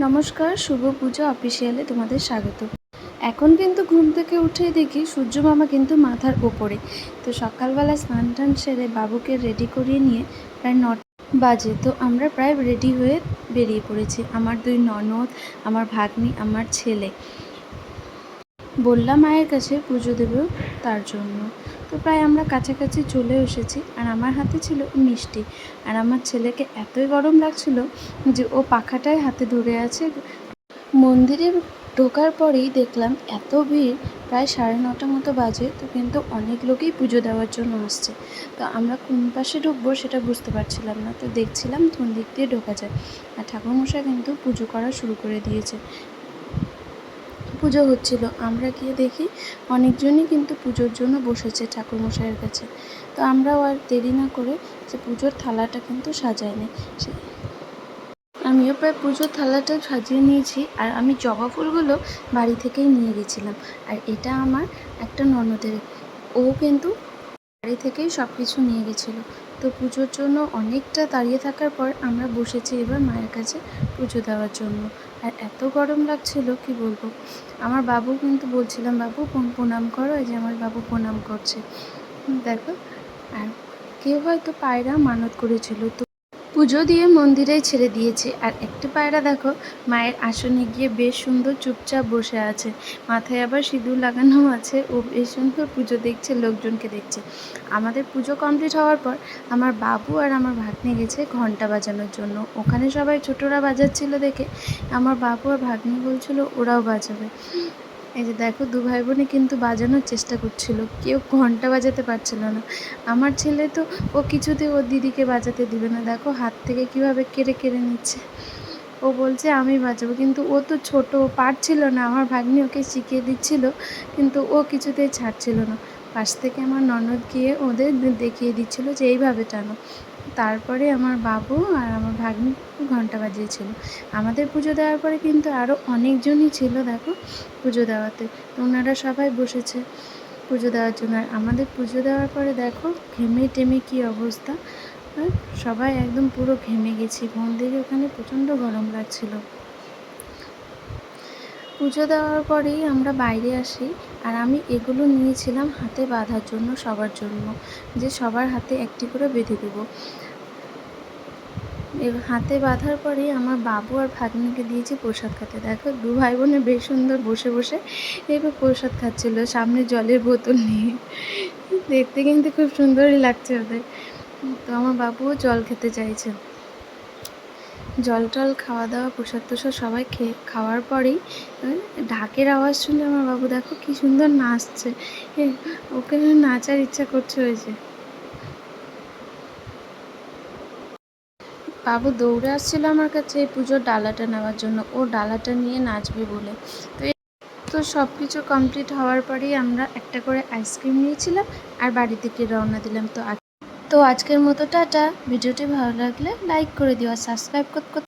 নমস্কার, শুভ পুজো অফিসিয়ালে তোমাদের স্বাগত। এখন কিন্তু ঘুম থেকে উঠেই দেখি সূর্য মামা কিন্তু মাথার ওপরে। তো সকালবেলা স্নান টান সেরে বাবুকে রেডি করিয়ে নিয়ে প্রায় 9টা বাজে। তো আমরা প্রায় রেডি হয়ে বেরিয়ে পড়েছি, আমার 2 ননদ, আমার ভাগ্নি, আমার ছেলে। বললাম মায়ের কাছে পুজো দেবো তার জন্য। তো প্রায় আমরা কাছাকাছি চলে এসেছি, আর আমার হাতে ছিল মিষ্টি। আর আমার ছেলেকে এতই গরম লাগছিল যে ও পাখাটাই হাতে ধরে আছে। মন্দিরে ঢোকার পরেই দেখলাম এত ভিড়, প্রায় 9:30 মতো বাজে। তো কিন্তু অনেক লোকই পুজো দেওয়ার জন্য আসছে। তো আমরা কোন পাশে ঢুকবো সেটা বুঝতে পারছিলাম না। তো দেখছিলাম কোন দিক দিয়ে ঢোকা যায়। আর ঠাকুরমশাই কিন্তু পুজো করা শুরু করে দিয়েছে। পুজো হচ্ছিল, আমরা গিয়ে দেখি অনেকজনই কিন্তু পুজোর জন্য বসেছে ঠাকুরমশাইয়ের কাছে। তো আমরাও আর দেরি না করে যে পুজোর থালাটা কিন্তু সাজাই নি, আমিও প্রায় পুজোর থালাটা সাজিয়ে নিয়েছি। আর আমি জবা ফুলগুলো বাড়ি থেকেই নিয়ে গেছিলাম। আর এটা আমার একটা ননদের, ও কিন্তু বাড়ি থেকেই সব কিছু নিয়ে গেছিলো। তো পুজোর জন্য অনেকটা দাঁড়িয়ে থাকার পর আমরা বসেছি এবার মায়ের কাছে পুজো দেওয়ার জন্য। আর এত গরম লাগছিল কি বলবো। আমার বাবু কিন্তু বলছিলাম, বাবু প্রণাম করো, এই যে আমার বাবু প্রণাম করছে, দেখো। আর কেউ হয়তো পায়রা মানত করেছিল, তো পুজো দিয়ে মন্দিরেই ছেড়ে দিয়েছে। আর একটি পায়রা দেখো মায়ের আসনে গিয়ে বেশ সুন্দর চুপচাপ বসে আছে, মাথায় আবার সিঁদুর লাগানো আছে। ও বেশ সুন্দর পুজো দেখছে, লোকজনকে দেখছে। আমাদের পুজো কমপ্লিট হওয়ার পর আমার বাবু আর আমার ভাগ্নি গেছে ঘন্টা বাজানোর জন্য। ওখানে সবাই ছোটরা বাজাচ্ছিল দেখে আমার বাবু আর ভাগ্নি বলছিল ওরাও বাজাবে। এই যে দেখো, 2 ভাই বোনে কিন্তু বাজানোর চেষ্টা করছিল, কেউ ঘন্টা বাজাতে পারছিল না। আমার ছেলে তো ও কিছুতেই ওর দিদিকে বাজাতে দিবে না, দেখো হাত থেকে কীভাবে কেড়ে কেড়ে নিচ্ছে। ও বলছে আমি বাজাবো, কিন্তু ও তো ছোট, ও পারছিল না। আমার ভাগ্নি ওকে শিখিয়ে দিচ্ছিল, কিন্তু ও কিছুতেই ছাড়ছিল না। পাশ থেকে আমার ননদ গিয়ে ওদের দেখিয়ে দিচ্ছিল যে এইভাবে টানো। তারপরে আমার বাবু আর আমার ভাগ্নি ঘন্টা বাজিয়েছিল। আমাদের পুজো দেওয়ার পরে কিন্তু আরও অনেকজনই ছিল দেখো পুজো দেওয়াতে। ওনারা সবাই বসেছে পুজো দেওয়ার জন্য। আর আমাদের পুজো দেওয়ার পরে দেখো ঘেমে টেমে কী অবস্থা, সবাই একদম পুরো ঘেমে গেছি। মন্দিরে ওখানে প্রচণ্ড গরম লাগছিল। পুজো দেওয়ার পরেই আমরা বাইরে আসি। আর আমি এগুলো নিয়েছিলাম হাতে বাঁধার জন্য, সবার জন্য, যে সবার হাতে একটি করে বেঁধে দেবো। এবার হাতে বাঁধার পরে আমার বাবু আর ভাগ্নিকে দিয়েছি প্রসাদ খেতে। দেখো 2 ভাই বোনে বেশ সুন্দর বসে বসে এবার প্রসাদ খাচ্ছিল, সামনে জলের বোতল নিয়ে। দেখতে কিন্তু খুব সুন্দরই লাগছে ওদের। তো আমার বাবুও জল খেতে চাইছে। জল টল খাওয়া দাওয়া প্রসাদ তোসাদ সবাই খাওয়ার পরেই ঢাকের আওয়াজ শুনে আমার বাবু দেখো কি সুন্দর নাচছে। ওকে নাচার ইচ্ছা করছে। হয়েছে বাবু দৌড়ে আসছিল আমার কাছে এই পুজোর ডালাটা নেওয়ার জন্য, ও ডালাটা নিয়ে নাচবে বলে। তো সব কিছু কমপ্লিট হওয়ার পরেই আমরা একটা করে আইসক্রিম নিয়েছিলাম আর বাড়ি থেকে রওনা দিলাম। তো আজকের মতো টাটা। ভিডিওটি ভালো লাগলে লাইক করে দিও আর সাবস্ক্রাইব করতে